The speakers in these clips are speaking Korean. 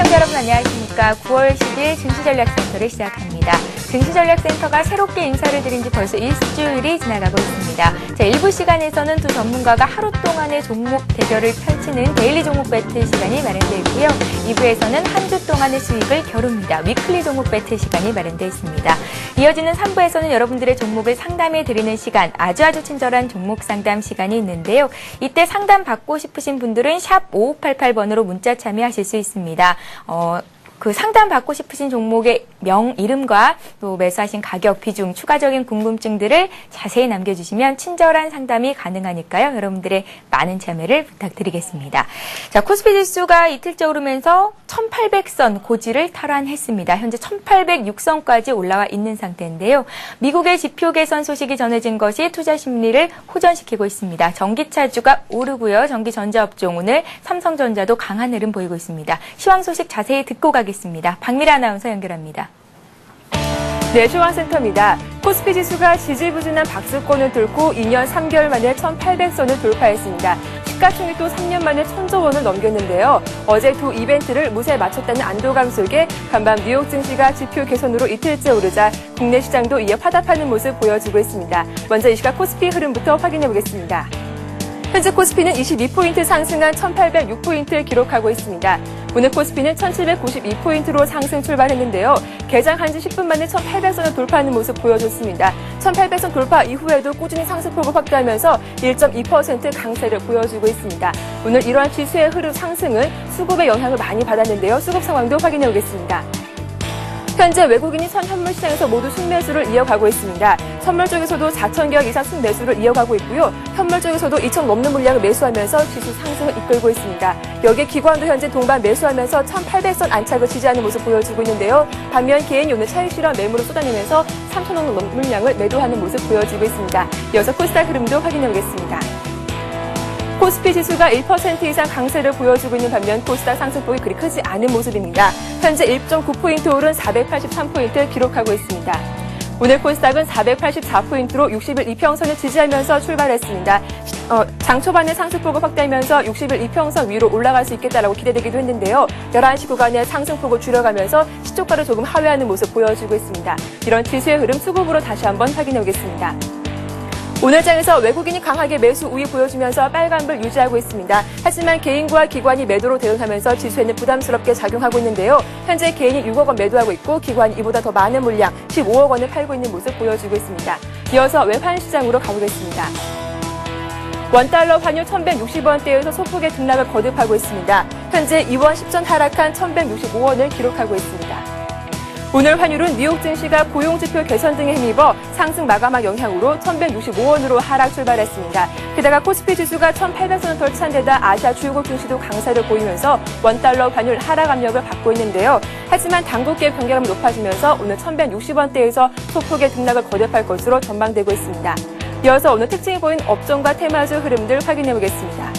시청자 여러분 안녕하십니까. 9월 10일 증시전략센터를 시작합니다. 증시전략센터가 새롭게 인사를 드린 지 벌써 일주일이 지나가고 있습니다. 자, 일부 시간에서는 두 전문가가 하루 동안의 종목 대결을 펼치는 데일리 종목 배틀 시간이 마련되어 있고요. 2부에서는 한 주 동안의 수익을 겨룹니다. 위클리 종목 배틀 시간이 마련되어 있습니다. 이어지는 3부에서는 여러분들의 종목을 상담해 드리는 시간, 아주 친절한 종목 상담 시간이 있는데요. 이때 상담 받고 싶으신 분들은 샵 5588번으로 문자 참여하실 수 있습니다. 그 상담 받고 싶으신 종목의 이름과 또 매수하신 가격, 비중, 추가적인 궁금증들을 자세히 남겨주시면 친절한 상담이 가능하니까요. 여러분들의 많은 참여를 부탁드리겠습니다. 자, 코스피 지수가 이틀째 오르면서 1800선 고지를 탈환했습니다. 현재 1806선까지 올라와 있는 상태인데요. 미국의 지표 개선 소식이 전해진 것이 투자 심리를 호전시키고 있습니다. 전기차주가 오르고요. 전기전자업종 오늘 삼성전자도 강한 흐름 보이고 있습니다. 시황 소식 자세히 듣고 가겠습니다. 박미라 아나운서 연결합니다. 네, 시황센터입니다. 코스피 지수가 지지부진한 박스권을 뚫고 2년 3개월 만에 1800선을 돌파했습니다. 시가총액도 3년 만에 1000조 원을 넘겼는데요. 어제 두 이벤트를 무사히 마쳤다는 안도감 속에 간밤 뉴욕 증시가 지표 개선으로 이틀째 오르자 국내 시장도 이어 파답하는 모습 보여주고 있습니다. 먼저 이 시각 코스피 흐름부터 확인해 보겠습니다. 현재 코스피는 22포인트 상승한 1806포인트를 기록하고 있습니다. 오늘 코스피는 1792포인트로 상승 출발했는데요. 개장한 지 10분 만에 1800선을 돌파하는 모습 보여줬습니다. 1800선 돌파 이후에도 꾸준히 상승폭을 확대하면서 1.2% 강세를 보여주고 있습니다. 오늘 이러한 지수의 흐름 상승은 수급의 영향을 많이 받았는데요. 수급 상황도 확인해 보겠습니다. 현재 외국인이 선 현물 시장에서 모두 순매수를 이어가고 있습니다. 선물 쪽에서도 4,000개억 이상 순매수를 이어가고 있고요. 현물 쪽에서도 2,000 넘는 물량을 매수하면서 지수 상승을 이끌고 있습니다. 여기에 기관도 현재 동반 매수하면서 1800선 안착을 지지하는 모습 보여주고 있는데요. 반면 개인이 오늘 차익 실현 매물을 쏟아내면서 3,000억 넘는 물량을 매도하는 모습 보여지고 있습니다. 이어서 코스닥 흐름도 확인해 보겠습니다. 코스피 지수가 1% 이상 강세를 보여주고 있는 반면 코스닥 상승폭이 그리 크지 않은 모습입니다. 현재 1.9포인트 오른 483포인트를 기록하고 있습니다. 오늘 코스닥은 484포인트로 60일 이평선을 지지하면서 출발했습니다. 장 초반에 상승폭을 확대하면서 60일 이평선 위로 올라갈 수 있겠다라고 기대되기도 했는데요. 11시 구간의 상승폭을 줄여가면서 시초가를 조금 하회하는 모습 보여주고 있습니다. 이런 지수의 흐름 수급으로 다시 한번 확인해 보겠습니다. 오늘 장에서 외국인이 강하게 매수 우위 보여주면서 빨간불 유지하고 있습니다. 하지만 개인과 기관이 매도로 대응하면서 지수에는 부담스럽게 작용하고 있는데요. 현재 개인이 6억 원 매도하고 있고 기관이 이보다 더 많은 물량 15억 원을 팔고 있는 모습 보여주고 있습니다. 이어서 외환 시장으로 가보겠습니다. 원달러 환율 1160원대에서 소폭의 등락을 거듭하고 있습니다. 현재 2원 10전 하락한 1165원을 기록하고 있습니다. 오늘 환율은 뉴욕 증시가 고용지표 개선 등에 힘입어 상승 마감한 영향으로 1165원으로 하락 출발했습니다. 게다가 코스피 지수가 1800선을 터치한 데다 아시아 주요국 증시도 강세를 보이면서 원달러 환율 하락 압력을 받고 있는데요. 하지만 당국계 경계감이 높아지면서 오늘 1160원대에서 소폭의 등락을 거듭할 것으로 전망되고 있습니다. 이어서 오늘 특징이 보인 업종과 테마주 흐름들 확인해 보겠습니다.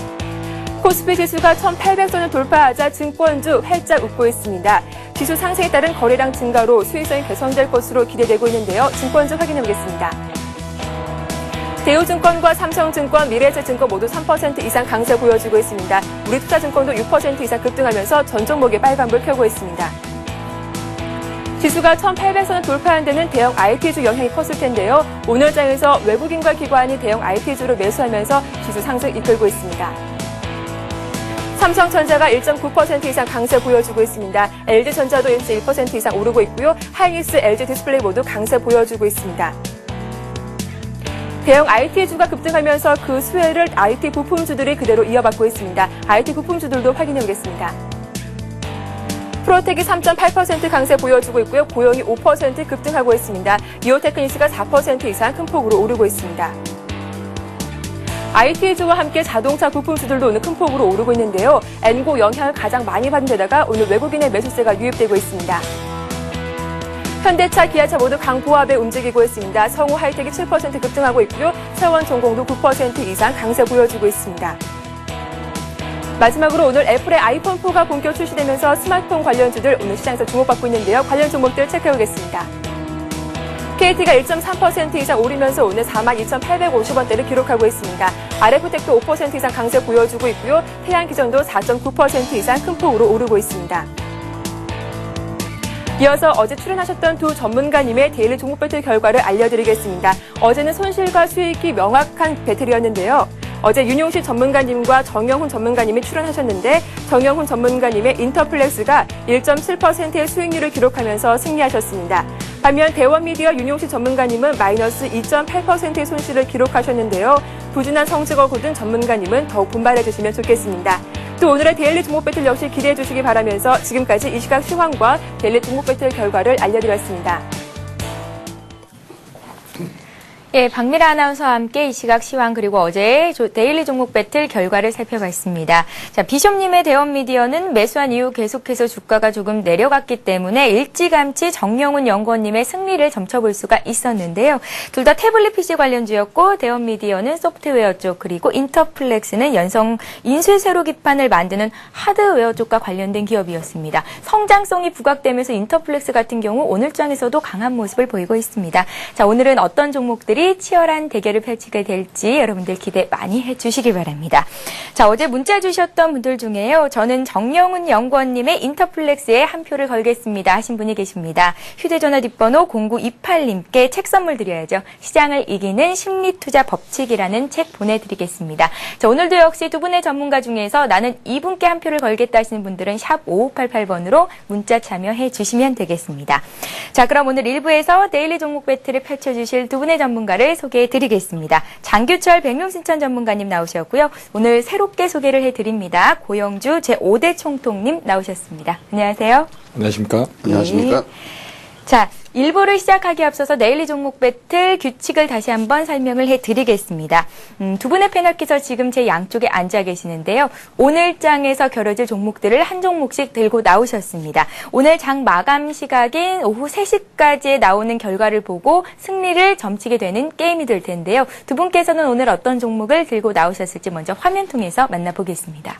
코스피 지수가 1800선을 돌파하자 증권주 활짝 웃고 있습니다. 지수 상승에 따른 거래량 증가로 수익성이 개선될 것으로 기대되고 있는데요. 증권주 확인해 보겠습니다. 대우증권과 삼성증권, 미래에셋증권 모두 3% 이상 강세 보여주고 있습니다. 우리투자증권도 6% 이상 급등하면서 전 종목에 빨간불 켜고 있습니다. 지수가 1800선을 돌파한 데는 대형 IT주 영향이 컸을 텐데요. 오늘 장에서 외국인과 기관이 대형 IT주를 매수하면서 지수 상승 이끌고 있습니다. 삼성전자가 1.9% 이상 강세 보여주고 있습니다. LG전자도 1% 이상 오르고 있고요. 하이닉스, LG디스플레이 모두 강세 보여주고 있습니다. 대형 IT주가 급등하면서 그 수혜를 IT 부품주들이 그대로 이어받고 있습니다. IT 부품주들도 확인해 보겠습니다. 프로텍이 3.8% 강세 보여주고 있고요. 고용이 5% 급등하고 있습니다. 이오테크니스가 4% 이상 큰 폭으로 오르고 있습니다. IT주와 함께 자동차 부품주들도 오늘 큰 폭으로 오르고 있는데요. 엔고 영향을 가장 많이 받은 데다가 오늘 외국인의 매수세가 유입되고 있습니다. 현대차, 기아차 모두 강보합에 움직이고 있습니다. 성우 하이텍이 7% 급등하고 있고요. 세원전공도 9% 이상 강세 보여주고 있습니다. 마지막으로 오늘 애플의 아이폰 4가 본격 출시되면서 스마트폰 관련주들 오늘 시장에서 주목받고 있는데요. 관련 종목들 체크해보겠습니다. KT가 1.3% 이상 오르면서 오늘 42,850원대를 기록하고 있습니다. RF텍도 5% 이상 강세 보여주고 있고요. 태양기전도 4.9% 이상 큰 폭으로 오르고 있습니다. 이어서 어제 출연하셨던 두 전문가님의 데일리 종목 배틀 결과를 알려드리겠습니다. 어제는 손실과 수익이 명확한 배틀이었는데요. 어제 윤용식 전문가님과 정영훈 전문가님이 출연하셨는데 정영훈 전문가님의 인터플렉스가 1.7%의 수익률을 기록하면서 승리하셨습니다. 반면 대원미디어 윤용식 전문가님은 마이너스 2.8%의 손실을 기록하셨는데요. 부진한 성적을 거둔 전문가님은 더욱 분발해 주시면 좋겠습니다. 또 오늘의 데일리 종목 배틀 역시 기대해 주시기 바라면서 지금까지 이 시각 시황과 데일리 종목 배틀 결과를 알려드렸습니다. 예, 박미라 아나운서와 함께 이 시각 시황 그리고 어제 데일리 종목 배틀 결과를 살펴봤습니다. 자, 비숍님의 대원미디어는 매수한 이후 계속해서 주가가 조금 내려갔기 때문에 일찌감치 정영훈 연구원님의 승리를 점쳐볼 수가 있었는데요. 둘 다 태블릿 PC 관련주였고 대원미디어는 소프트웨어 쪽 그리고 인터플렉스는 연성 인쇄 세로 기판을 만드는 하드웨어 쪽과 관련된 기업이었습니다. 성장성이 부각되면서 인터플렉스 같은 경우 오늘장에서도 강한 모습을 보이고 있습니다. 자, 오늘은 어떤 종목들이 치열한 대결을 펼치게 될지 여러분들 기대 많이 해주시기 바랍니다. 자, 어제 문자 주셨던 분들 중에요. 저는 정영훈 연구원님의 인터플렉스에 한 표를 걸겠습니다 하신 분이 계십니다. 휴대전화 뒷번호 0928님께 책 선물 드려야죠. 시장을 이기는 심리투자 법칙이라는 책 보내드리겠습니다. 자, 오늘도 역시 두 분의 전문가 중에서 나는 이분께 한 표를 걸겠다 하시는 분들은 샵 5588번으로 문자 참여해 주시면 되겠습니다. 자, 그럼 오늘 1부에서 데일리 종목 배틀을 펼쳐주실 두 분의 전문가를 소개해드리겠습니다. 장규철 백룡신천 전문가님 나오셨고요. 오늘 새롭게 소개를 해드립니다. 고영주 제5대 총통님 나오셨습니다. 안녕하세요. 안녕하십니까? 안녕하십니까? 자, 1부를 시작하기에 앞서서 데일리 종목 배틀 규칙을 다시 한번 설명을 해드리겠습니다. 두 분의 패널께서 지금 제 양쪽에 앉아 계시는데요. 오늘 장에서 겨뤄질 종목들을 한 종목씩 들고 나오셨습니다. 오늘 장 마감 시각인 오후 3시까지에 나오는 결과를 보고 승리를 점치게 되는 게임이 될 텐데요. 두 분께서는 오늘 어떤 종목을 들고 나오셨을지 먼저 화면 통해서 만나보겠습니다.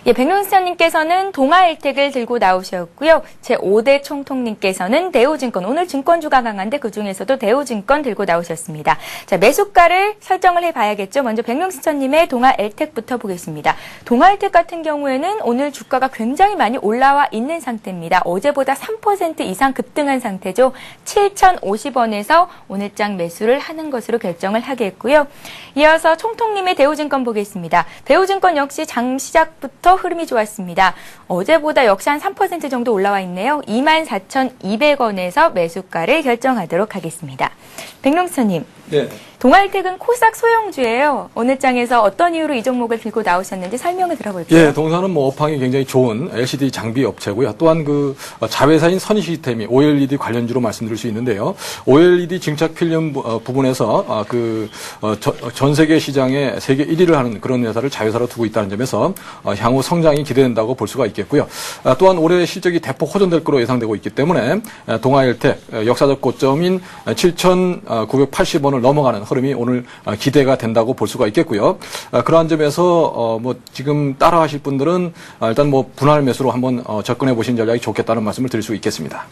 예, 백명수님께서는 동아일텍을 들고 나오셨고요. 제5대 총통님께서는 대우증권, 오늘 증권주가 강한데 그중에서도 대우증권 들고 나오셨습니다. 자, 매수가를 설정을 해봐야겠죠. 먼저 백명수님의 동아일텍부터 보겠습니다. 동아일텍 같은 경우에는 오늘 주가가 굉장히 많이 올라와 있는 상태입니다. 어제보다 3% 이상 급등한 상태죠. 7,050원에서 오늘장 매수를 하는 것으로 결정을 하겠고요. 이어서 총통님의 대우증권 보겠습니다. 대우증권 역시 장 시작부터 흐름이 좋았습니다. 어제보다 역시 한 3% 정도 올라와 있네요. 24,200원에서 매수가를 결정하도록 하겠습니다. 백룡수님, 네. 동아일텍은 코스닥 소형주예요. 오늘 장에서 어떤 이유로 이 종목을 들고 나오셨는지 설명을 들어볼게요. 예, 동사는 뭐 업황이 굉장히 좋은 LCD 장비 업체고요. 또한 그 자회사인 선시스템이 OLED 관련주로 말씀드릴 수 있는데요. OLED 증착 필름 부분에서 전 세계 시장에 세계 1위를 하는 그런 회사를 자회사로 두고 있다는 점에서 향후 성장이 기대된다고 볼 수가 있겠고요. 또한 올해 실적이 대폭 호전될 것으로 예상되고 있기 때문에 동아일텍 역사적 고점인 7,980원을 넘어가는 흐름이 오늘 기대가 된다고 볼 수가 있겠고요. 그러한 점에서 뭐 지금 따라 하실 분들은 일단 뭐 분할 매수로 한번 접근해 보시는 전략이 좋겠다는 말씀을 드릴 수 있겠습니다.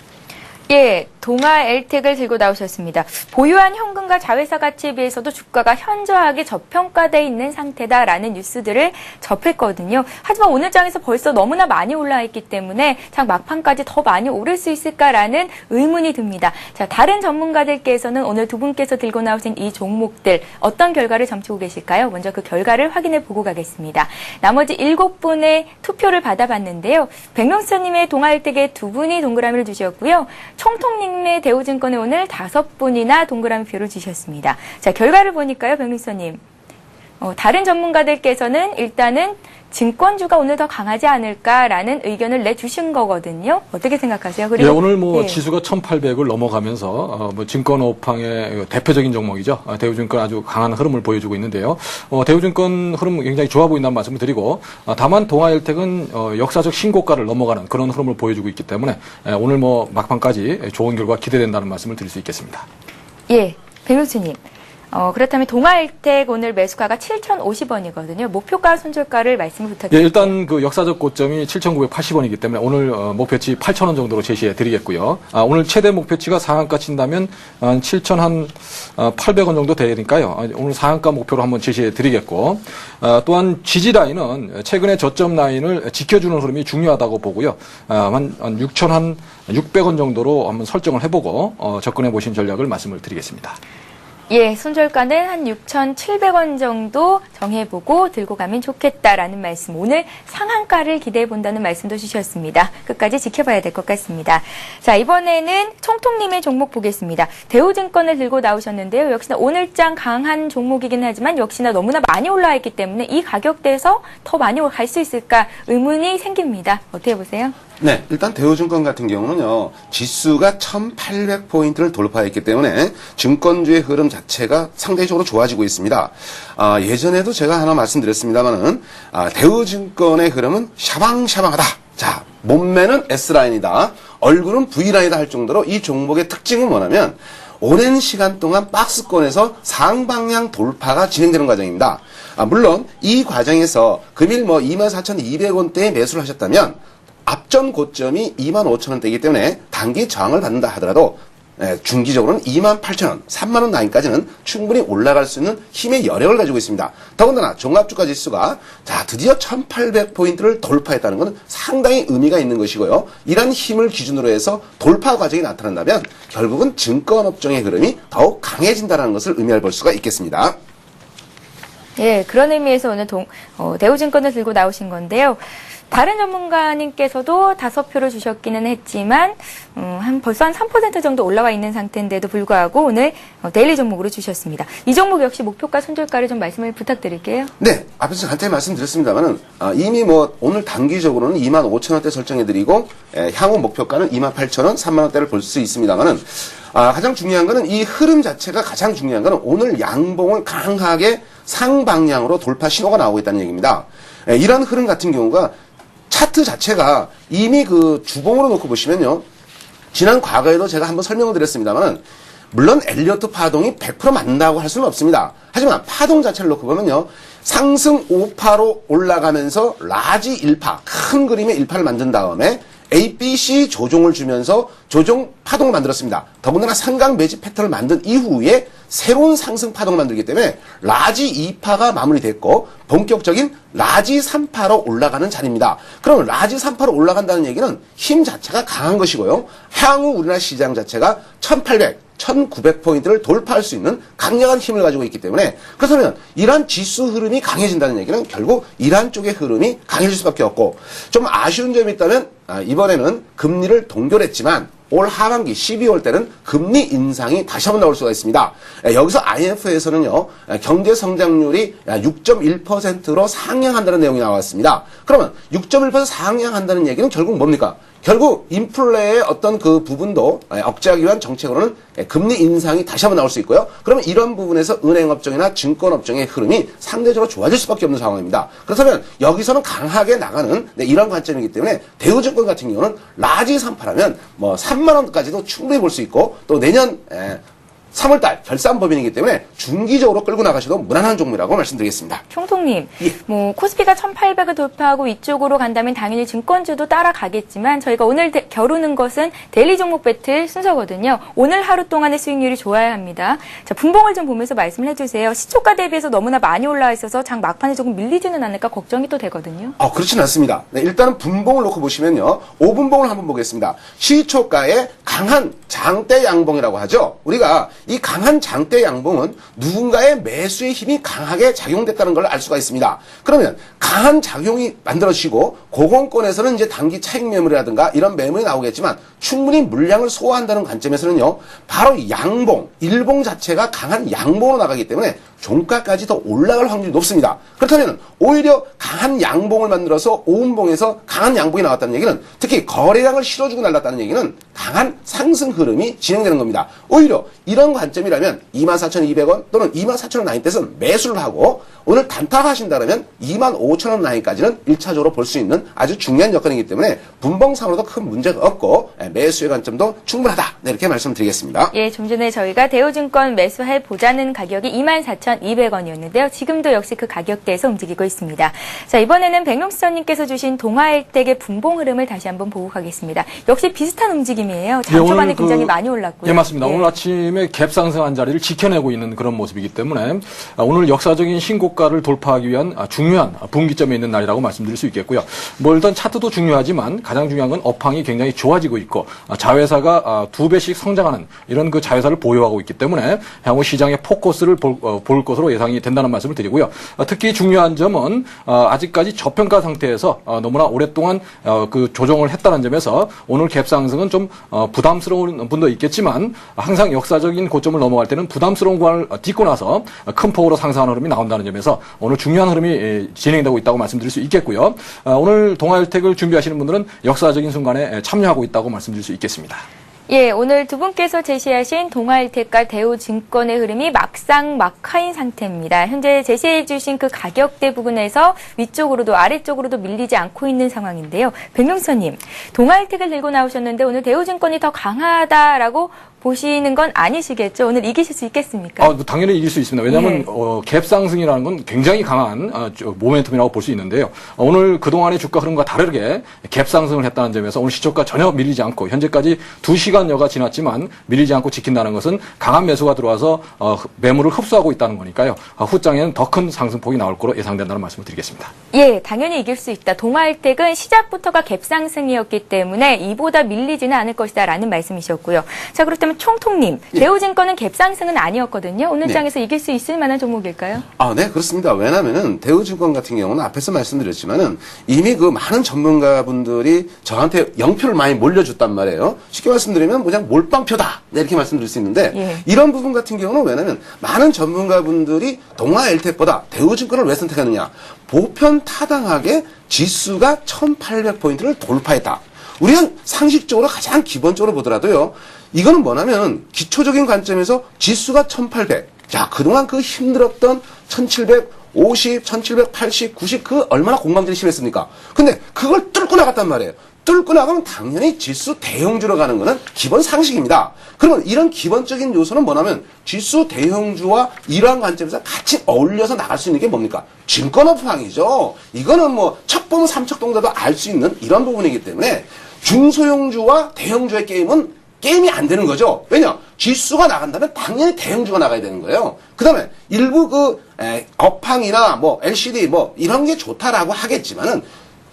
예, 동아엘텍을 들고 나오셨습니다. 보유한 현금과 자회사 가치에 비해서도 주가가 현저하게 저평가되어 있는 상태다라는 뉴스들을 접했거든요. 하지만 오늘 장에서 벌써 너무나 많이 올라와 있기 때문에 장 막판까지 더 많이 오를 수 있을까라는 의문이 듭니다. 자, 다른 전문가들께서는 오늘 두 분께서 들고 나오신 이 종목들 어떤 결과를 점치고 계실까요? 먼저 그 결과를 확인해 보고 가겠습니다. 나머지 7분의 투표를 받아봤는데요. 백명수님의 동아일텍에 2분이 동그라미를 주셨고요. 총통님의 대우증권에 오늘 5분이나 동그라미 표를 주셨습니다. 자, 결과를 보니까요, 백민서님. 다른 전문가들께서는 일단은 증권주가 오늘 더 강하지 않을까라는 의견을 내주신 거거든요. 어떻게 생각하세요? 그리고 예, 오늘 뭐 예. 지수가 1,800을 넘어가면서 뭐 증권 업황의 대표적인 종목이죠. 대우증권 아주 강한 흐름을 보여주고 있는데요. 대우증권 흐름 굉장히 좋아 보인다는 말씀을 드리고 다만 동아일텍은 역사적 신고가를 넘어가는 그런 흐름을 보여주고 있기 때문에 오늘 뭐 막판까지 좋은 결과 기대된다는 말씀을 드릴 수 있겠습니다. 예, 백명수님. 그렇다면 동아일텍 오늘 매수가가 7,050원이거든요. 목표가 손절가를 말씀을 예, 부탁드립니다. 일단 그 역사적 고점이 7,980원이기 때문에 오늘 목표치 8,000원 정도로 제시해 드리겠고요. 오늘 최대 목표치가 상한가 친다면 7,800원 정도 되니까요. 오늘 상한가 목표로 한번 제시해 드리겠고, 또한 지지 라인은 최근에 저점 라인을 지켜주는 흐름이 중요하다고 보고요. 한 6,600원 정도로 한번 설정을 해보고 접근해 보신 전략을 말씀을 드리겠습니다. 예, 손절가는 한 6,700원 정도 정해보고 들고 가면 좋겠다라는 말씀. 오늘 상한가를 기대해본다는 말씀도 주셨습니다. 끝까지 지켜봐야 될 것 같습니다. 자, 이번에는 총통님의 종목 보겠습니다. 대우증권을 들고 나오셨는데요. 역시나 오늘장 강한 종목이긴 하지만 역시나 너무나 많이 올라와 있기 때문에 이 가격대에서 더 많이 갈 수 있을까 의문이 생깁니다. 어떻게 보세요? 네, 일단 대우증권 같은 경우는요, 지수가 1800포인트를 돌파했기 때문에 증권주의 흐름 자체가 상대적으로 좋아지고 있습니다. 예전에도 제가 하나 말씀드렸습니다만은, 대우증권의 흐름은 샤방샤방하다. 자, 몸매는 S라인이다. 얼굴은 V라인이다 할 정도로 이 종목의 특징은 뭐냐면, 오랜 시간 동안 박스권에서 상방향 돌파가 진행되는 과정입니다. 물론 이 과정에서 금일 24,200원대에 매수를 하셨다면 앞전 고점이 25,000원대이기 때문에 단기 저항을 받는다 하더라도 중기적으로는 28,000원, 3만원 라인까지는 충분히 올라갈 수 있는 힘의 여력을 가지고 있습니다. 더군다나 종합주가 지수가 드디어 1800포인트를 돌파했다는 것은 상당히 의미가 있는 것이고요. 이러한 힘을 기준으로 해서 돌파 과정이 나타난다면 결국은 증권업종의 흐름이 더욱 강해진다는 것을 의미할 볼 수가 있겠습니다. 예, 그런 의미에서 오늘 대우증권을 들고 나오신 건데요. 다른 전문가님께서도 5표를 주셨기는 했지만 벌써 한 3% 정도 올라와 있는 상태인데도 불구하고 오늘 데일리 종목으로 주셨습니다. 이 종목 역시 목표가 손절가를 좀 말씀을 부탁드릴게요. 네, 앞에서 간단히 말씀드렸습니다만은 이미 오늘 단기적으로는 25,000원대 설정해드리고 향후 목표가는 28,000원, 3만원대를 볼 수 있습니다만은 가장 중요한 거는 이 흐름 자체가 가장 중요한 거는 오늘 양봉을 강하게 상방향으로 돌파 신호가 나오고 있다는 얘기입니다. 이런 흐름 같은 경우가 차트 자체가 이미 그 주봉으로 놓고 보시면요. 지난 과거에도 제가 한번 설명을 드렸습니다만 물론 엘리어트 파동이 100% 맞는다고 할 수는 없습니다. 하지만 파동 자체를 놓고 보면요. 상승 5파로 올라가면서 라지 1파, 큰 그림의 1파를 만든 다음에 A, B, C 조종을 주면서 조종 파동을 만들었습니다. 더군다나 상강 매집 패턴을 만든 이후에 새로운 상승 파동을 만들기 때문에 라지 2파가 마무리됐고 본격적인 라지 3파로 올라가는 자리입니다. 그러면 라지 3파로 올라간다는 얘기는 힘 자체가 강한 것이고요. 향후 우리나라 시장 자체가 1800, 1900포인트를 돌파할 수 있는 강력한 힘을 가지고 있기 때문에 그렇다면 이러한 지수 흐름이 강해진다는 얘기는 결국 이러한 쪽의 흐름이 강해질 수밖에 없고 좀 아쉬운 점이 있다면 이번에는 금리를 동결했지만 올 하반기 12월 때는 금리 인상이 다시 한번 나올 수가 있습니다. 여기서 IMF에서는요 경제 성장률이 6.1%로 상향한다는 내용이 나왔습니다. 그러면 6.1% 상향한다는 얘기는 결국 뭡니까? 결국 인플레의 어떤 그 부분도 억제하기 위한 정책으로는 금리 인상이 다시 한번 나올 수 있고요. 그러면 이런 부분에서 은행업종이나 증권업종의 흐름이 상대적으로 좋아질 수밖에 없는 상황입니다. 그렇다면 여기서는 강하게 나가는 이런 관점이기 때문에 대우증권 같은 경우는 라지 3파라면 3만 원까지도 충분히 볼 수 있고 또 내년 3월달 결산법인이기 때문에 중기적으로 끌고 나가셔도 무난한 종목이라고 말씀드리겠습니다. 총통님, 예. 코스피가 1800을 돌파하고 이쪽으로 간다면 당연히 증권주도 따라가겠지만 저희가 오늘 겨루는 것은 데일리 종목 배틀 순서거든요. 오늘 하루 동안의 수익률이 좋아야 합니다. 자, 분봉을 좀 보면서 말씀을 해주세요. 시초가 대비해서 너무나 많이 올라와 있어서 장 막판에 조금 밀리지는 않을까 걱정이 또 되거든요. 그렇지는 않습니다. 네, 일단은 분봉을 놓고 보시면요. 5분봉을 한번 보겠습니다. 시초가의 강한 장대 양봉이라고 하죠. 우리가 이 강한 장대 양봉은 누군가의 매수의 힘이 강하게 작용됐다는 걸 알 수가 있습니다. 그러면 강한 작용이 만들어지고 고공권에서는 이제 단기 차익 매물이라든가 이런 매물이 나오겠지만 충분히 물량을 소화한다는 관점에서는요. 바로 양봉, 일봉 자체가 강한 양봉으로 나가기 때문에 종가까지 더 올라갈 확률이 높습니다. 그렇다면 오히려 강한 양봉을 만들어서 5분봉에서 강한 양봉이 나왔다는 얘기는 특히 거래량을 실어주고 날랐다는 얘기는 강한 상승 흐름이 진행되는 겁니다. 오히려 이런 관점이라면 24,200원 또는 24,000원 라인대에서는 매수를 하고 오늘 단타하신다면 25,000원 라인까지는 1차적으로 볼 수 있는 아주 중요한 여건이기 때문에 분봉상으로도 큰 문제가 없고 매수의 관점도 충분하다. 네, 이렇게 말씀드리겠습니다. 예, 좀 전에 저희가 대우증권 매수해 보자는 가격이 24,200원이었는데요. 지금도 역시 그 가격대에서 움직이고 있습니다. 자, 이번에는 백용수선님께서 주신 동아일텍의 분봉 흐름을 다시 한번 보고 가겠습니다. 역시 비슷한 움직임이에요. 잠시 만에 굉장히 많이 올랐고요. 예, 맞습니다. 예. 오늘 아침에 갭 상승한 자리를 지켜내고 있는 그런 모습이기 때문에 오늘 역사적인 신고가를 돌파하기 위한 중요한 분기점에 있는 날이라고 말씀드릴 수 있겠고요. 뭐 일단 차트도 중요하지만 가장 중요한 건 업황이 굉장히 좋아지고 있고 자회사가 2배씩 성장하는 이런 그 자회사를 보유하고 있기 때문에 향후 시장의 포커스를 볼 것으로 예상이 된다는 말씀을 드리고요. 특히 중요한 점은 아직까지 저평가 상태에서 너무나 오랫동안 그 조정을 했다는 점에서 오늘 갭 상승은 좀 부담스러운 분도 있겠지만 항상 역사적인 고점을 넘어갈 때는 부담스러운 구간을 딛고 나서 큰 폭으로 상승하는 흐름이 나온다는 점에서 오늘 중요한 흐름이 진행되고 있다고 말씀드릴 수 있겠고요. 오늘 동아일텍을 준비하시는 분들은 역사적인 순간에 참여하고 있다고 말씀드릴 수 있겠습니다. 예, 오늘 두 분께서 제시하신 동아일텍과 대우증권의 흐름이 막상막하인 상태입니다. 현재 제시해 주신 그 가격대 부분에서 위쪽으로도 아래쪽으로도 밀리지 않고 있는 상황인데요. 백명수님, 동아일텍을 들고 나오셨는데 오늘 대우증권이 더 강하다라고 보시는 건 아니시겠죠? 오늘 이기실 수 있겠습니까? 당연히 이길 수 있습니다. 왜냐하면 갭 상승이라는 건 굉장히 강한 모멘텀이라고 볼 수 있는데요. 오늘 그동안의 주가 흐름과 다르게 갭 상승을 했다는 점에서 오늘 시초가 전혀 밀리지 않고 현재까지 2시간여가 지났지만 밀리지 않고 지킨다는 것은 강한 매수가 들어와서 매물을 흡수하고 있다는 거니까요. 후장에는 더 큰 상승폭이 나올 거로 예상된다는 말씀을 드리겠습니다. 예, 당연히 이길 수 있다. 동아일텍은 시작부터가 갭 상승이었기 때문에 이보다 밀리지는 않을 것이다라는 말씀이셨고요. 자, 그렇다면 총통님, 대우증권은 갭 상승은 아니었거든요. 오늘 장에서 이길 수 있을 만한 종목일까요? 네, 그렇습니다. 왜냐하면은 대우증권 같은 경우는 앞에서 말씀드렸지만은 이미 그 많은 전문가분들이 저한테 영표를 많이 몰려줬단 말이에요. 쉽게 말씀드리면 그냥 몰빵표다. 네, 이렇게 말씀드릴 수 있는데 이런 부분 같은 경우는 왜냐하면 많은 전문가분들이 동아일텍보다 대우증권을 왜 선택하느냐? 보편 타당하게 지수가 1,800포인트를 돌파했다. 우리는 상식적으로 가장 기본적으로 보더라도요. 이거는 뭐냐면 기초적인 관점에서 지수가 1,800. 자, 그동안 그 힘들었던 1,750, 1,780, 90 그 얼마나 공방들이 심했습니까? 근데 그걸 뚫고 나갔단 말이에요. 뚫고 나가면 당연히 지수 대형주로 가는 거는 기본 상식입니다. 그러면 이런 기본적인 요소는 뭐냐면 지수 대형주와 이러한 관점에서 같이 어울려서 나갈 수 있는 게 뭡니까? 증권업황이죠. 이거는 뭐 척보면 삼척동자도 알 수 있는 이런 부분이기 때문에 중소형주와 대형주의 게임이 안 되는 거죠. 왜냐? 지수가 나간다면 당연히 대형주가 나가야 되는 거예요. 그 다음에 일부 업황이나 LCD 이런 게 좋다라고 하겠지만은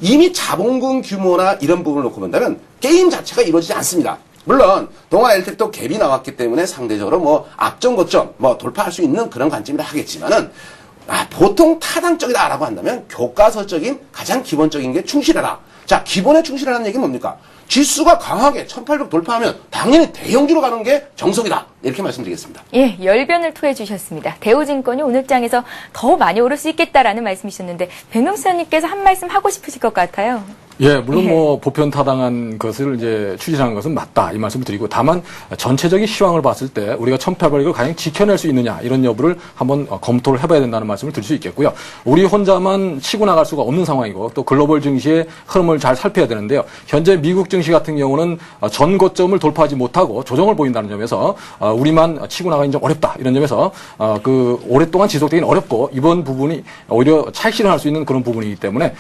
이미 자본금 규모나 이런 부분을 놓고 본다면 게임 자체가 이루어지지 않습니다. 물론 동아일텍도 갭이 나왔기 때문에 상대적으로 앞전 고점 돌파할 수 있는 그런 관점이라 하겠지만은 보통 타당적이다라고 한다면 교과서적인 가장 기본적인 게 충실하라. 자, 기본에 충실하라는 얘기는 뭡니까? 지수가 강하게 1,800 돌파하면 당연히 대형주로 가는 게 정석이다. 이렇게 말씀드리겠습니다. 예, 열변을 토해 주셨습니다. 대우증권이 오늘 장에서 더 많이 오를 수 있겠다라는 말씀이셨는데 백명수님께서 한 말씀 하고 싶으실 것 같아요. 예, 물론 보편 타당한 것을 이제 추진하는 것은 맞다 이 말씀을 드리고 다만 전체적인 시황을 봤을 때 우리가 1,800을 과연 지켜낼 수 있느냐 이런 여부를 한번 검토를 해봐야 된다는 말씀을 드릴 수 있겠고요. 우리 혼자만 치고 나갈 수가 없는 상황이고 또 글로벌 증시의 흐름을 잘 살펴야 되는데요. 현재 미국 증시 같은 경우는 전 고점을 돌파하지 못하고 조정을 보인다는 점에서 우리만 치고 나가기 좀 어렵다 이런 점에서 오랫동안 지속되기는 어렵고 이번 부분이 오히려 차익 실현할 수 있는 그런 부분이기 때문에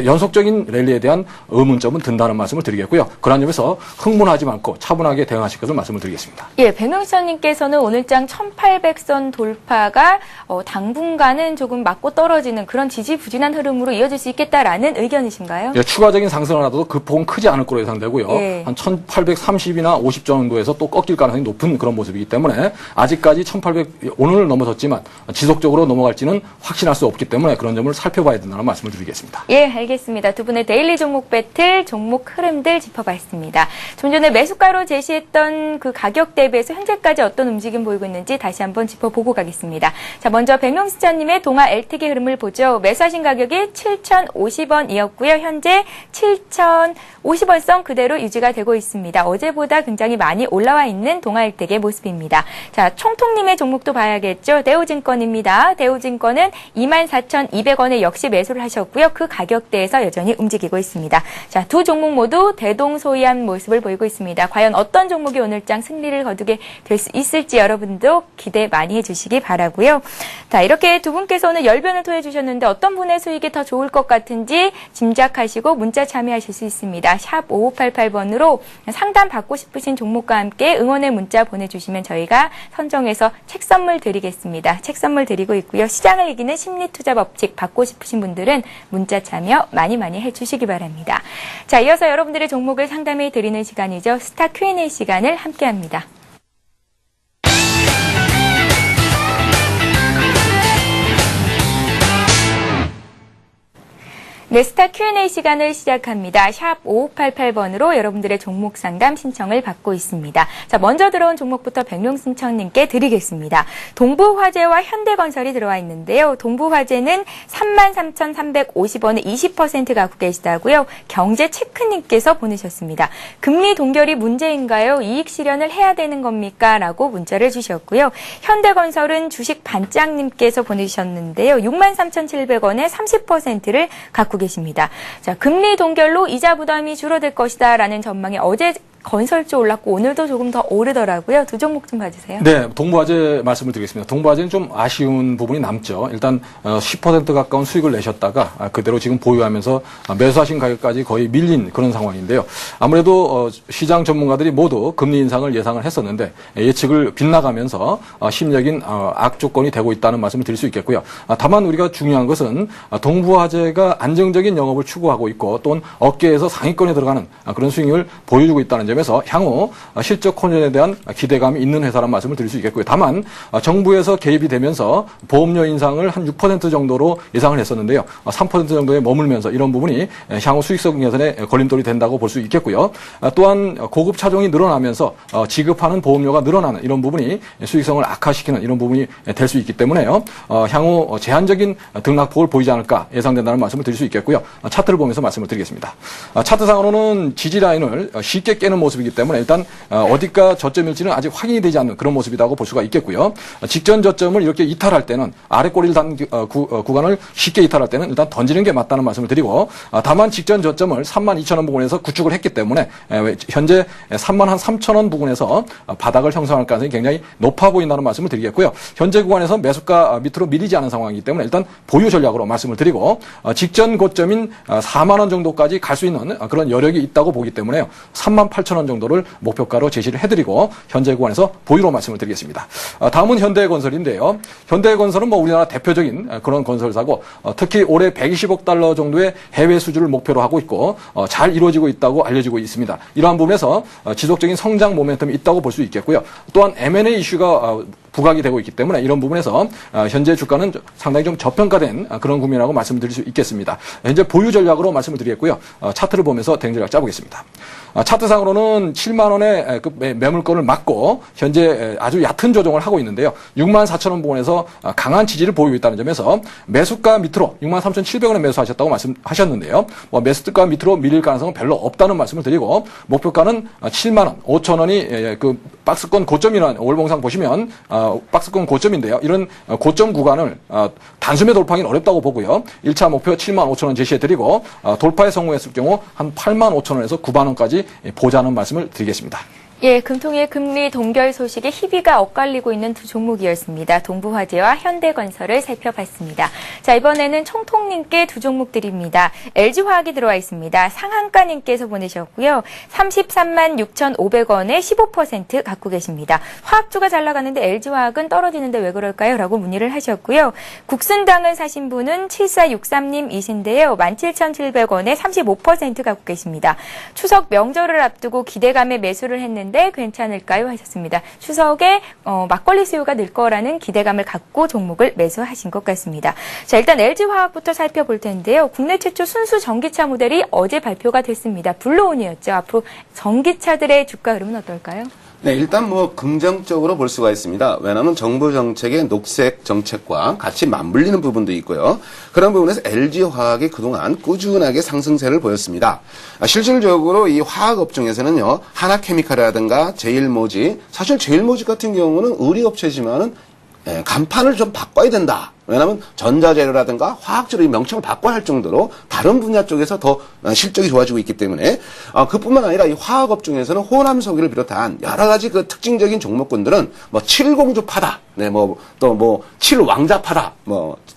연속적인 랠리에 대한 의문점은 든다는 말씀을 드리겠고요. 그런 점에서 흥분하지 않고 차분하게 대응하실 것을 말씀을 드리겠습니다. 예, 백명수님께서는 오늘장 1,800선 돌파가 당분간은 조금 맞고 떨어지는 그런 지지부진한 흐름으로 이어질 수 있겠다라는 의견이신가요? 예, 추가적인 상승을 하더라도 그 폭은 크지 않을 거로 예상되고요. 예. 한 1,830이나 50 정도에서 또 꺾일 가능성이 높은 그런 모습이기 때문에 아직까지 1,800 오늘을 넘어섰지만 지속적으로 넘어갈지는 확신할 수 없기 때문에 그런 점을 살펴봐야 된다는 말씀을 드리겠습니다. 예, 알겠습니다. 두 분의 데일리 종목 배틀, 종목 흐름들 짚어봤습니다. 좀 전에 매수가로 제시했던 그 가격 대비해서 현재까지 어떤 움직임 보이고 있는지 다시 한번 짚어보고 가겠습니다. 자, 먼저 백명수차님의 동아 LTG 흐름을 보죠. 매수하신 가격이 7,050원이었고요. 현재 7,050원 선 그대로 유지가 되고 있습니다. 어제보다 굉장히 많이 올라와 있는 동아 LTG의 모습입니다. 자, 총통님의 종목도 봐야겠죠. 대우증권입니다. 대우증권은 24,200원에 역시 매수를 하셨고요. 그 가격대에서 여전히 움직이고 있습니다. 자, 두 종목 모두 대동소이한 모습을 보이고 있습니다. 과연 어떤 종목이 오늘장 승리를 거두게 될 수 있을지 여러분도 기대 많이 해주시기 바라고요. 자, 이렇게 두 분께서 오늘 열변을 토해 주셨는데 어떤 분의 수익이 더 좋을 것 같은지 짐작하시고 문자 참여하실 수 있습니다. 샵 5588번으로 상담 받고 싶으신 종목과 함께 응원의 문자 보내주시면 저희가 선정해서 책 선물 드리겠습니다. 책 선물 드리고 있고요. 시장을 이기는 심리투자 법칙 받고 싶으신 분들은 문자 참여 많이 해주시기 바랍니다. 자, 이어서 여러분들의 종목을 상담해 드리는 시간이죠. 스타 Q&A 시간을 함께합니다. 네, 스타 Q&A 시간을 시작합니다. 샵 5588번으로 여러분들의 종목 상담 신청을 받고 있습니다. 자, 먼저 들어온 종목부터 백룡신청님께 드리겠습니다. 동부화재와 현대건설이 들어와 있는데요. 동부화재는 33,350원에 20% 갖고 계시다고요. 경제체크님께서 보내셨습니다. 금리 동결이 문제인가요? 이익 실현을 해야 되는 겁니까? 라고 문자를 주셨고요. 현대건설은 주식 반장님께서 보내주셨는데요. 63,700원에 30%를 갖고 계십니다. 자, 금리 동결로 이자 부담이 줄어들 것이다 라는 전망이 어제 건설주 올랐고 오늘도 조금 더 오르더라고요. 두 종목 좀 봐주세요. 네, 동부화재 말씀을 드리겠습니다. 동부화재는 좀 아쉬운 부분이 남죠. 일단 10% 가까운 수익을 내셨다가 그대로 지금 보유하면서 매수하신 가격까지 거의 밀린 그런 상황인데요. 아무래도 시장 전문가들이 모두 금리 인상을 예상을 했었는데 예측을 빗나가면서 심리적인 악조건이 되고 있다는 말씀을 드릴 수 있겠고요. 다만 우리가 중요한 것은 동부화재가 안정적인 영업을 추구하고 있고 또는 업계에서 상위권에 들어가는 그런 수익을 보여주고 있다는 점 에서 향후 실적 혼전에 대한 기대감이 있는 회사라는 말씀을 드릴 수 있겠고요. 다만 정부에서 개입이 되면서 보험료 인상을 한 6% 정도로 예상을 했었는데요. 3% 정도에 머물면서 이런 부분이 향후 수익성 개선에 걸림돌이 된다고 볼 수 있겠고요. 또한 고급 차종이 늘어나면서 지급하는 보험료가 늘어나는 이런 부분이 수익성을 악화시키는 이런 부분이 될 수 있기 때문에요. 향후 제한적인 등락폭을 보이지 않을까 예상된다는 말씀을 드릴 수 있겠고요. 차트를 보면서 말씀을 드리겠습니다. 차트상으로는 지지 라인을 쉽게 깨는 모습이기 때문에 일단 어디가 저점일지는 아직 확인이 되지 않는 그런 모습이라고 볼 수가 있겠고요. 직전 저점을 이렇게 이탈할 때는 아래 꼬리를 단 구간을 쉽게 이탈할 때는 일단 던지는 게 맞다는 말씀을 드리고 다만 직전 저점을 32,000원 부근에서 구축을 했기 때문에 현재 33,000원 부근에서 바닥을 형성할 가능성이 굉장히 높아 보인다는 말씀을 드리겠고요. 현재 구간에서 매수가 밑으로 밀리지 않은 상황이기 때문에 일단 보유 전략으로 말씀을 드리고 직전 고점인 4만 원 정도까지 갈 수 있는 그런 여력이 있다고 보기 때문에요. 38,000원 정도를 목표가로 제시를 해드리고 현재 구간에서 보유로 말씀을 드리겠습니다. 다음은 현대건설인데요. 현대건설은 뭐 우리나라 대표적인 그런 건설사고 특히 올해 120억 달러 정도의 해외 수주를 목표로 하고 있고 잘 이루어지고 있다고 알려지고 있습니다. 이러한 부분에서 지속적인 성장 모멘텀이 있다고 볼 수 있겠고요. 또한 M&A 이슈가 부각이 되고 있기 때문에 이런 부분에서 현재 주가는 상당히 좀 저평가된 그런 국면이라고 말씀드릴 수 있겠습니다. 현재 보유 전략으로 말씀을 드리겠고요. 차트를 보면서 대응 전략 짜보겠습니다. 차트상으로는 7만 원의 그 매물권을 막고 현재 아주 얕은 조정을 하고 있는데요. 64,000원 부근에서 강한 지지를 보이고 있다는 점에서 매수가 밑으로 63,700원에 매수하셨다고 말씀하셨는데요. 매수가 밑으로 밀릴 가능성은 별로 없다는 말씀을 드리고 목표가는 7만 원, 5,000원이 그 박스권 고점이라는 월봉상 보시면 박스권 고점인데요. 이런 고점 구간을 단숨에 돌파하기는 어렵다고 보고요. 1차 목표 7만 5,000원 제시해드리고 돌파에 성공했을 경우 한 8만 5,000원에서 9만 원까지 보자는 말씀을 드리겠습니다. 예, 금통의 금리 동결 소식에 희비가 엇갈리고 있는 두 종목이었습니다. 동부화재와 현대건설을 살펴봤습니다. 자, 이번에는 총통님께 두 종목 드립니다. LG화학이 들어와 있습니다. 상한가님께서 보내셨고요. 33만 6,500원에 15% 갖고 계십니다. 화학주가 잘 나가는데 LG화학은 떨어지는데 왜 그럴까요? 라고 문의를 하셨고요. 국순당을 사신 분은 7463님이신데요. 17,700원에 35% 갖고 계십니다. 추석 명절을 앞두고 기대감에 매수를 했는데 올랐는데 괜찮을까요? 하셨습니다. 추석에 막걸리 수요가 늘 거라는 기대감을 갖고 종목을 매수하신 것 같습니다. 자, 일단 LG화학부터 살펴볼 텐데요. 국내 최초 순수 전기차 모델이 어제 발표가 됐습니다. 블루온이었죠. 앞으로 전기차들의 주가 흐름은 어떨까요? 네, 일단 뭐 긍정적으로 볼 수가 있습니다. 왜냐하면 정부 정책의 녹색 정책과 같이 맞물리는 부분도 있고요. 그런 부분에서 LG화학이 그동안 꾸준하게 상승세를 보였습니다. 실질적으로 이 화학 업종에서는요, 하나케미칼이라든가 제일모직, 사실 제일모직 같은 경우는 의류업체지만은 간판을 좀 바꿔야 된다. 왜냐하면 전자재료라든가 화학재료 명칭을 바꿔야 할 정도로 다른 분야 쪽에서 더 실적이 좋아지고 있기 때문에 그뿐만 아니라 이 화학업종에서는 호남석유를 비롯한 여러 가지 그 특징적인 종목군들은 뭐 7공주파다, 네, 또 7왕자파다,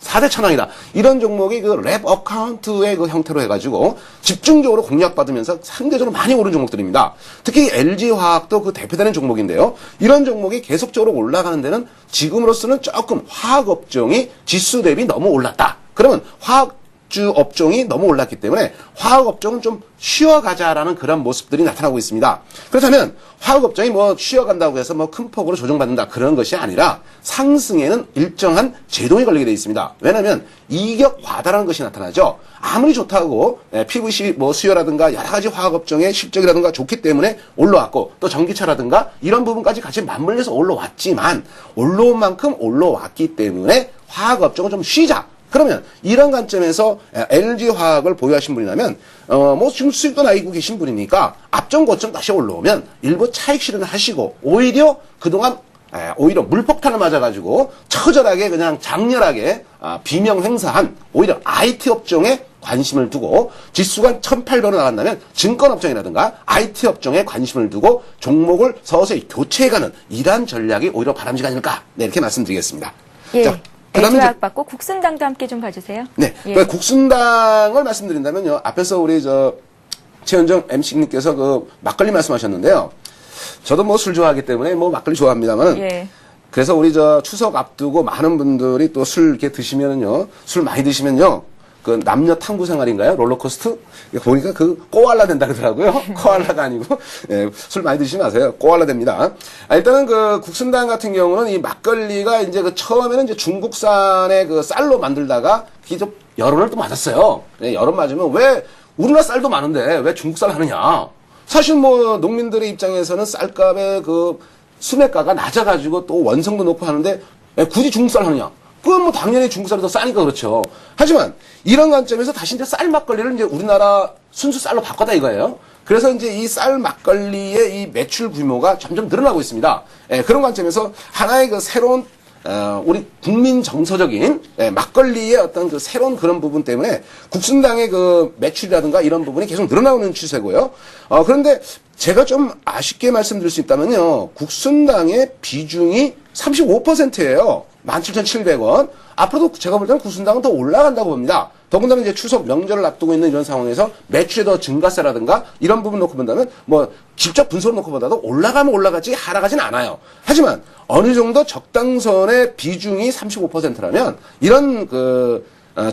4대 천왕이다. 이런 종목이 그 랩 어카운트의 그 형태로 해가지고 집중적으로 공략받으면서 상대적으로 많이 오른 종목들입니다. 특히 LG화학도 그 대표되는 종목인데요. 이런 종목이 계속적으로 올라가는 데는 지금으로서는 조금 화학업종이 지수 대비 너무 올랐다. 그러면 화학주 업종이 너무 올랐기 때문에 화학업종은 좀 쉬어가자라는 그런 모습들이 나타나고 있습니다. 그렇다면 화학업종이 뭐 쉬어간다고 해서 뭐 큰 폭으로 조정받는다 그런 것이 아니라 상승에는 일정한 제동이 걸리게 되어 있습니다. 왜냐하면 이격 과다라는 것이 나타나죠. 아무리 좋다고 PVC 뭐 수요라든가 여러 가지 화학업종의 실적이라든가 좋기 때문에 올라왔고 또 전기차라든가 이런 부분까지 같이 맞물려서 올라왔지만 올라온 만큼 올라왔기 때문에 화학업종은 좀 쉬자. 그러면 이런 관점에서 LG화학을 보유하신 분이라면 뭐 지금 수익도 나고 계신 분이니까 앞점 고점 다시 올라오면 일부 차익 실현을 하시고 오히려 그동안 오히려 물폭탄을 맞아가지고 처절하게 그냥 장렬하게 비명 행사한 오히려 IT 업종에 관심을 두고 지수가 1800으로 나간다면 증권업종이라든가 IT 업종에 관심을 두고 종목을 서서히 교체해가는 이러한 전략이 오히려 바람직하지 않을까, 네, 이렇게 말씀드리겠습니다. 예. 자, LG화학 받고 국순당도 함께 좀 봐주세요. 네, 예. 국순당을 말씀드린다면요, 앞에서 우리 최현정 MC님께서 그 막걸리 말씀하셨는데요. 저도 뭐 술 좋아하기 때문에 뭐 막걸리 좋아합니다만, 예. 그래서 우리 추석 앞두고 많은 분들이 또 술 이렇게 드시면은요, 술 많이 드시면요, 그 남녀 탐구 생활인가요? 롤러코스터? 보니까 그 꼬알라 된다 그러더라고요. 코알라가 아니고, 예, 술 많이 드시지 마세요. 꼬알라 됩니다. 일단은 그 국순당 같은 경우는 이 막걸리가 이제 그 처음에는 이제 중국산의 그 쌀로 만들다가 그게 좀 여론을 또 맞았어요. 예, 여론 맞으면 왜 우리나라 쌀도 많은데 왜 중국 쌀 하느냐? 사실 뭐 농민들의 입장에서는 쌀값의 그 수매가가 낮아가지고 또 원성도 높고 하는데 굳이 중국 쌀 하느냐? 그건 뭐 당연히 중국 쌀이 더 싸니까 그렇죠. 하지만 이런 관점에서 다시 이제 쌀 막걸리를 이제 우리나라 순수 쌀로 바꿨다 이거예요. 그래서 이제 이 쌀 막걸리의 이 매출 규모가 점점 늘어나고 있습니다. 그런 관점에서 하나의 그 새로운 우리 국민 정서적인 막걸리의 어떤 그 새로운 그런 부분 때문에 국순당의 그 매출이라든가 이런 부분이 계속 늘어나오는 추세고요. 그런데 제가 좀 아쉽게 말씀드릴 수 있다면요, 국순당의 비중이 35%예요. 17,700원. 앞으로도 제가 볼 때는 국순당은 더 올라간다고 봅니다. 더군다나 이제 추석 명절을 앞두고 있는 이런 상황에서 매출의 더 증가세라든가 이런 부분 놓고 본다면 뭐 직접 분석을 놓고 보다도 올라가면 올라가지 하락하진 않아요. 하지만 어느 정도 적당선의 비중이 35%라면 이런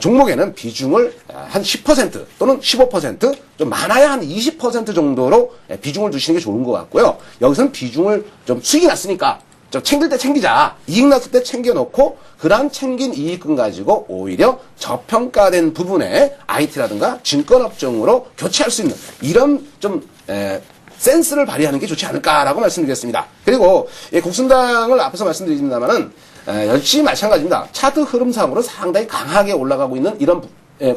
종목에는 비중을 한 10% 또는 15% 좀 많아야 한 20% 정도로 비중을 두시는 게 좋은 것 같고요. 여기서는 비중을 좀 수익이 났으니까 좀 챙길 때 챙기자. 이익 났을 때 챙겨놓고 그런 챙긴 이익금 가지고 오히려 저평가된 부분에 IT라든가 증권업종으로 교체할 수 있는 이런 좀 센스를 발휘하는 게 좋지 않을까라고 말씀드리겠습니다. 그리고 국순당을 앞에서 말씀드립니다만은 역시 마찬가지입니다. 차트 흐름상으로 상당히 강하게 올라가고 있는 이런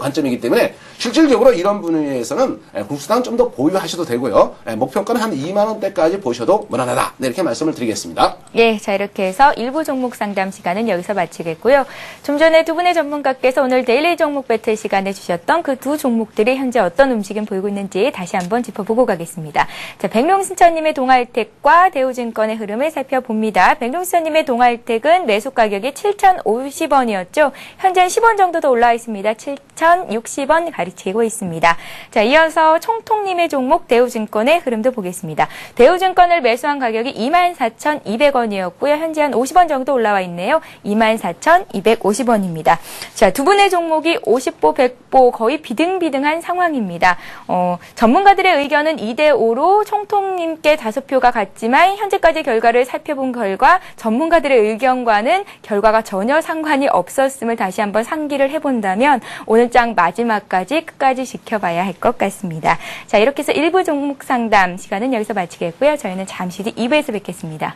관점이기 때문에 실질적으로 이런 분야에서는 국순당 좀 더 보유하셔도 되고요. 목표가는 한 2만 원대까지 보셔도 무난하다. 네, 이렇게 말씀을 드리겠습니다. 예, 자 이렇게 해서 일부 종목 상담 시간은 여기서 마치겠고요. 좀 전에 두 분의 전문가께서 오늘 데일리 종목 배틀 시간에 주셨던 그 두 종목들이 현재 어떤 움직임 보이고 있는지 다시 한번 짚어보고 가겠습니다. 자, 백룡신천님의 동아일텍과 대우증권의 흐름을 살펴봅니다. 백룡신천님의 동아일텍은 매수 가격이 7,050원이었죠. 현재 10원 정도 더 올라와 있습니다. 24,060원 가리키고 있습니다. 자, 이어서 총통님의 종목 대우증권의 흐름도 보겠습니다. 대우증권을 매수한 가격이 24,200원이었고요. 현재 한 50원 정도 올라와 있네요. 24,250원입니다. 자, 두 분의 종목이 50보, 100보 거의 비등비등한 상황입니다. 전문가들의 의견은 2대5로 총통님께 5표가 같지만 현재까지 결과를 살펴본 결과 전문가들의 의견과는 결과가 전혀 상관이 없었음을 다시 한번 상기를 해본다면 오늘 장 마지막까지 끝까지 지켜봐야 할 것 같습니다. 자, 이렇게 해서 1부 종목 상담 시간은 여기서 마치겠고요. 저희는 잠시 뒤 2부에서 뵙겠습니다.